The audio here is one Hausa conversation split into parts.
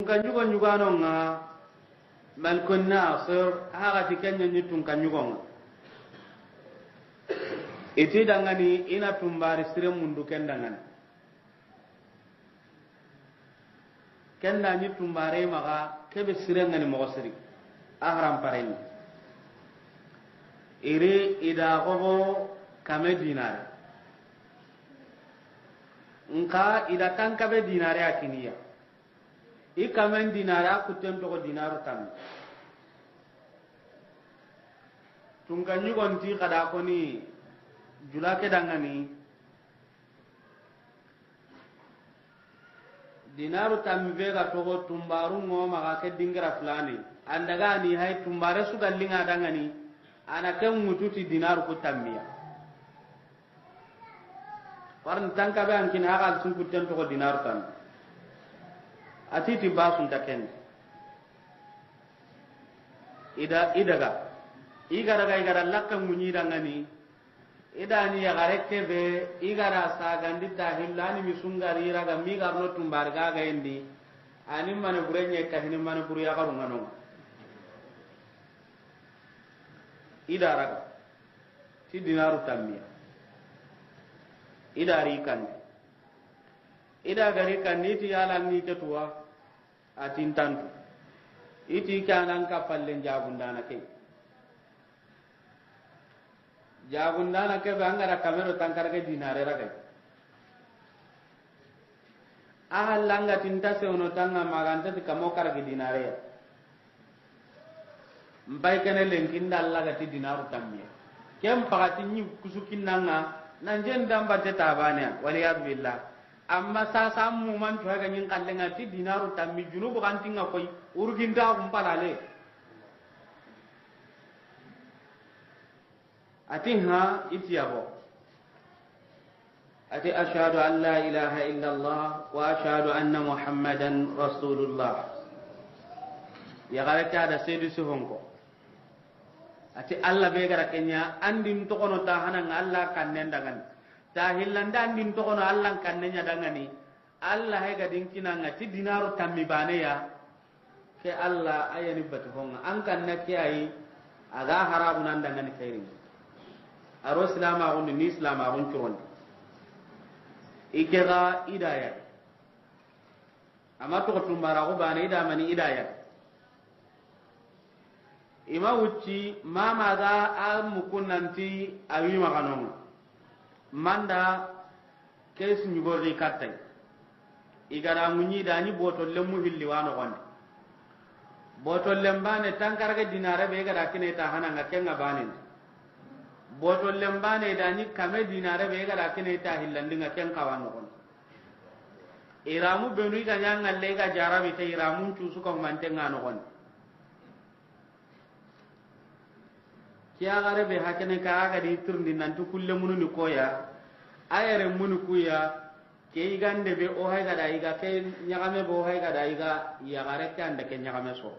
kan jugo nyugano nga malkun nasir haga tikanya ni tun kan nyugo nga iti dangani ina tumbari sire mundu ken dangani kenda ni tumbare maga kebe sire ngani mo siri ahram pareni iri ida gobo kame dinare nka ida kan kabe dinare akiniya i kame dinare akuten to dinaru tam tunga nyugonti kada koni julake dangani dinaru tam vega to tumbaru ngoma ka ke dingira fulani andaga ni hay tumbare su gallinga dangani ana kan mututi dinaru ko tammiya warn tanka be an kin hagal sun kutten to dinaru tan atiti basun taken idaga igara lakkan munyi dangani idani ya gareke be igara sagandi dahillani misungari raga mi garno tumbarga ga endi ani mane burenye kahini mane buru ya garu ngano idara ti dinaru tammiya idari kan ida gari kan ni ti yala ni tetuwa atintantu iti kanan kapallen jagundana ke jagundana ke bangara kamero tankarage dinare raga ahallanga tinta se ono tanga maganta ti kamo karage dinare ya mbai kene lenkinda Allah ga ti dinaru tammiya kem pagati ni kusukinanga nanjen damba te tabanya waliyad billah amma sa sammu man to ga nyin kallenga ti dinaru tammi junubu kan tinga koy urginda gum palale ati ha itiyabo ati ashhadu an la ilaha illa allah wa ashhadu anna muhammadan rasulullah ya garaka da sedu suhonko ati allah be gara kenya andin to kono ta hanan allah kannen dangan ta hillanda andin to kono allah kannenya dangani allah he ga dinkina ngati dinaru tammi bane ya ke allah ayani batu honga an kanna ke ayi aga harabu nan dangani khairin aro islama gon ni islama gon turon ikega idaya amma to tumbara go bane ida mani idaya ima wucci mama ga am kunanti awi maganon manda kes nyugo ri katte igara munyi dani botol lemu hilli wano gon botol lembane tankarga dinare be gara kine ta hananga kenga banin botol lembane dani kame dinare be gara kine ta hillandinga ken kawano gon iramu benu ga nyanga lega jarabi te iramu tu suko mantenga no gon kiya gare be hakene ka ga di turndi nan to kulle munu ni koya ayere munu kuya ke igande be o hay ga dai ga ke nyagame bo hay ga dai ga ya gare ke ande ke nyagame so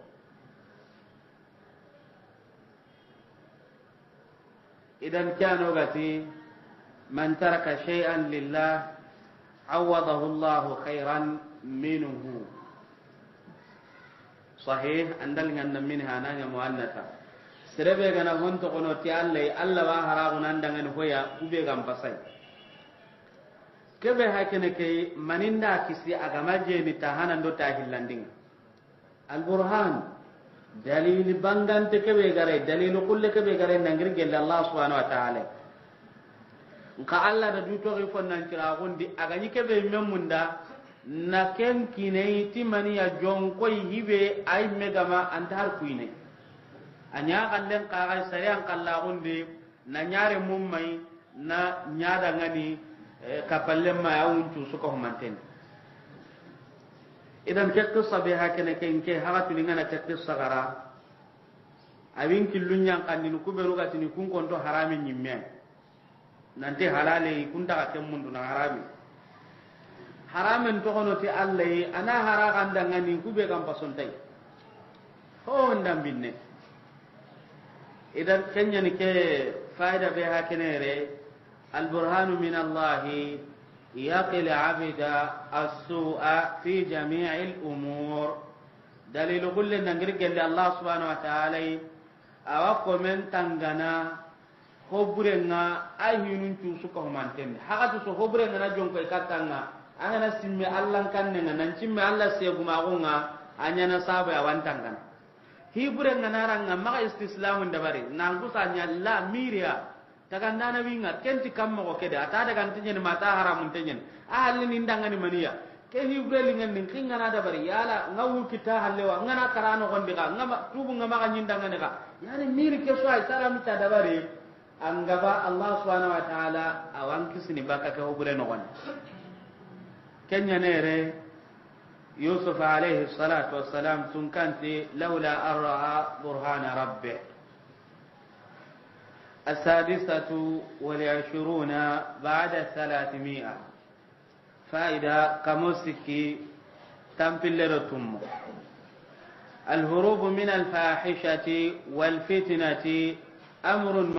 idan kano gati man taraka shay'an lillah awadahu Allah khairan minhu sahih andal nganna minha nanya muannatha serebe gana honto kono ti Allah wa haragu nan dangan hoya ube gam pasai kebe hakene ke maninda kisi agama je ni tahanan do ta hillanding al burhan dalil bangante kebe gare dalil kulle kebe gare nangir gelle Allah subhanahu wa ta'ala nka Allah da duto ri fonnan kira gondi agani kebe memunda na ken kinai timani ya jon koy hibe ay megama antar kuine anya kallen kaga sayan kallagundi na nyare mummai na nyada ngani kapallem ma yawuntu suko humanten idan ke qissa be hakene ke haga tulingana ke qissa gara awin killunya kandinu kuberu gatini kun konto haramin nyimme nanti halale kunta ka mundu na harami haramin to kono ti Allah ana haragan dangani kube kam pasontai ho ndam binne idan kenya ni ke faida be hakenere al burhanu min Allah yaqil abida as-su'a fi jami' al umur dalilu kulle nangir gelle Allah subhanahu wa ta'ala awa komen tangana hoburenga ahinun cu suka humantende hakatu so hoburenga na jonko ikatanga angana simme Allah kanne nan cimme Allah seguma gonga anyana sabo ya wantangana hiburenga naranga maka istislamun dabari nangu sanya la miria tagandana winga kenti kammo ko kede ata daga tinyen mata haramun tinyen ahli nindangani maniya ke hibrelinga nin kingana dabari yala ngawu kita hallewa ngana karano gondiga ngama tubu ngama kanyindangani ka yani miri ke so ay salam ta dabari angaba Allah subhanahu wa ta'ala awan kisini baka ke hubure no gon kenya nere yusuf alayhi salatu wassalam tun kanti laula arra burhana rabbih السادسة والعشرون بعد 300 فائدة كموسكي تنبلرتم الهروب من الفاحشة والفتنة أمر